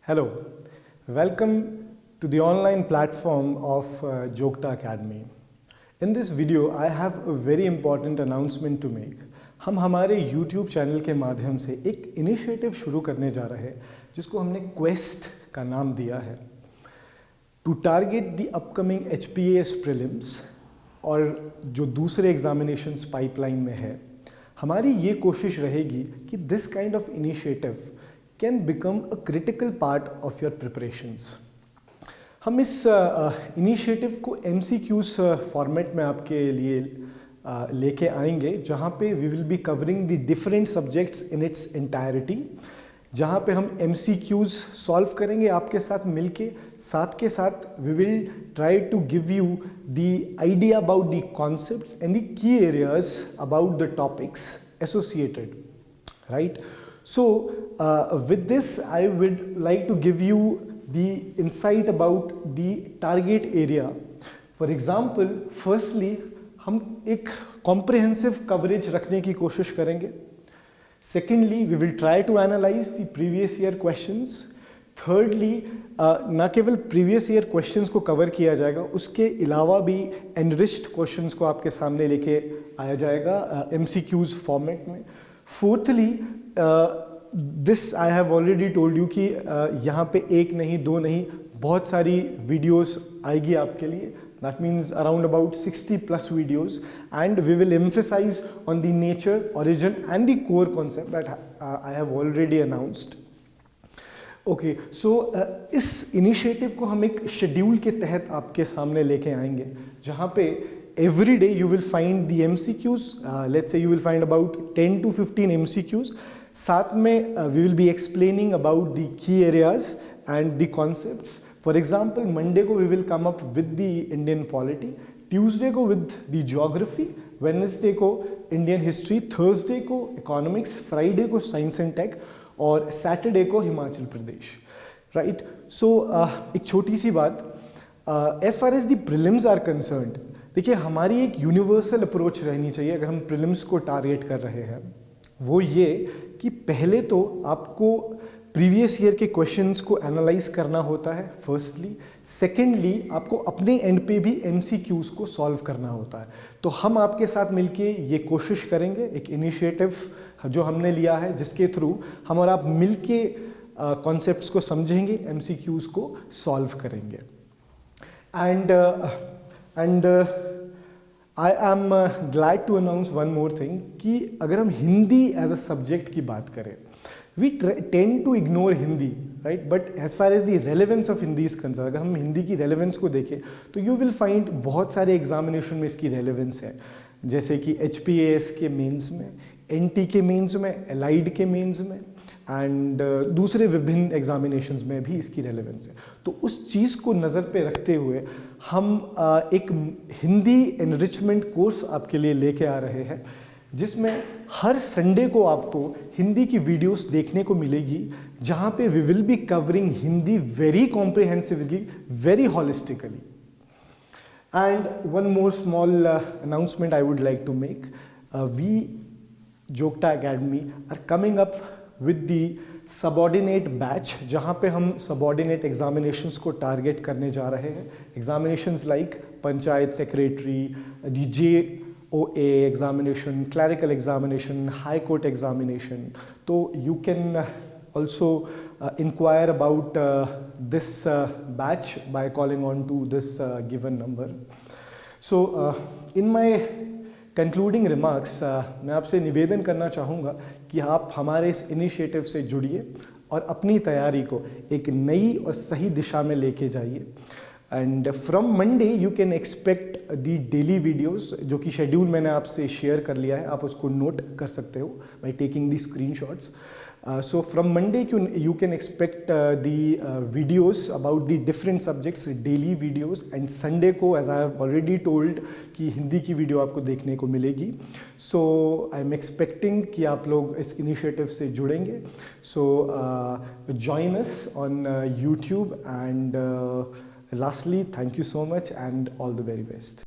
Hello, welcome to the online platform of Jokta Academy. In this video, I have a very important announcement to make. हम हमारे YouTube channel के माध्यम से एक initiative शुरू करने जा रहे हैं जिसको हमने क्वेस्ट का नाम दिया है to target the upcoming HPAS prelims और जो दूसरे एग्जामिनेशंस पाइपलाइन में है. हमारी ये कोशिश रहेगी कि this kind of initiative can become a critical part of your preparations. हम इस इनिशिएटिव को MCQs फॉर्मेट में आपके लिए लेके आएंगे जहाँ पे we will be covering the different subjects in its entirety, जहाँ पे हम MCQs सॉल्व करेंगे आपके साथ मिलके. साथ के साथ we will try to give you the idea about the concepts and the key areas about the topics associated, right? So with this I would like to give you the insight about the target area. For example, firstly हम एक comprehensive coverage रखने की कोशिश करेंगे. Secondly, we will try to analyze the previous year questions. Thirdly, न केवल previous year questions को cover किया जाएगा, उसके अलावा भी enriched questions को आपके सामने लेके आया जाएगा MCQs format में. Fourthly, this I have already told you कि यहाँ पे एक नहीं दो नहीं बहुत सारी वीडियोस आएगी आपके लिए. That means around about 60+ videos and we will emphasize on the nature, origin and the core concept that I have already announced. Okay, so इस इनिशिएटिव को हम एक शेड्यूल के तहत आपके सामने लेके आएंगे जहाँ पे every day you will find the MCQs. Let's say you will find about 10 to 15 MCQs. साथ में we will be explaining about the key areas and the concepts. For example, Monday को we will come up with the Indian polity, Tuesday को with the geography, Wednesday को Indian history, Thursday को economics, Friday को science and tech और Saturday को Himachal Pradesh, right? So एक छोटी सी बात, as far as the prelims are concerned, देखिए हमारी एक यूनिवर्सल अप्रोच रहनी चाहिए अगर हम प्रीलिम्स को टारगेट कर रहे हैं. वो ये कि पहले तो आपको प्रीवियस ईयर के क्वेश्चंस को एनालाइज करना होता है फर्स्टली. सेकेंडली आपको अपने एंड पे भी MCQs को सॉल्व करना होता है. तो हम आपके साथ मिलके ये कोशिश करेंगे, एक इनिशिएटिव जो हमने लिया है जिसके थ्रू हम और आप मिलके कॉन्सेप्ट्स को समझेंगे, MCQs को सॉल्व करेंगे. And I am glad to announce one more thing कि अगर हम हिंदी एज अ सब्जेक्ट की बात करें, we tend to ignore Hindi, right? But as far as the relevance of Hindi is concerned, अगर हम हिंदी की relevance को देखें तो you will find बहुत सारे एग्जामिनेशन में इसकी relevance है, जैसे कि HPAS के मेंस में, NT के मेंस में, एलाइड के मेंस में एंड दूसरे विभिन्न एग्जामिनेशंस में भी इसकी रेलेवेंस है. तो उस चीज़ को नज़र पे रखते हुए हम एक हिंदी एनरिचमेंट कोर्स आपके लिए लेके आ रहे हैं जिसमें हर संडे को आपको हिंदी की वीडियोस देखने को मिलेगी जहाँ पे we will be covering Hindi very comprehensively, very holistically. And one more small announcement I would like to make. We जोक्टा academy are coming up with the subordinate batch जहाँ पे हम subordinate examinations को target करने जा रहे हैं. Examinations like panchayat secretary, the JOA examination, clerical examination, high court examination. तो you can also inquire about this batch by calling on to this given number. So in my concluding remarks मैं आपसे निवेदन करना चाहूँगा कि आप हमारे इस इनिशिएटिव से जुड़िए और अपनी तैयारी को एक नई और सही दिशा में लेके जाइए. And from Monday you can expect the daily videos, जो कि शेड्यूल मैंने आपसे शेयर कर लिया है, आप उसको नोट कर सकते हो by taking the screenshots. So from Monday you can expect the videos about the different subjects, daily videos, and Sunday को as I have already told कि हिंदी की वीडियो आपको देखने को मिलेगी. So I'm expecting कि आप लोग इस इनिशिएटिव से जुड़ेंगे. So join us on YouTube and lastly thank you so much and all the very best.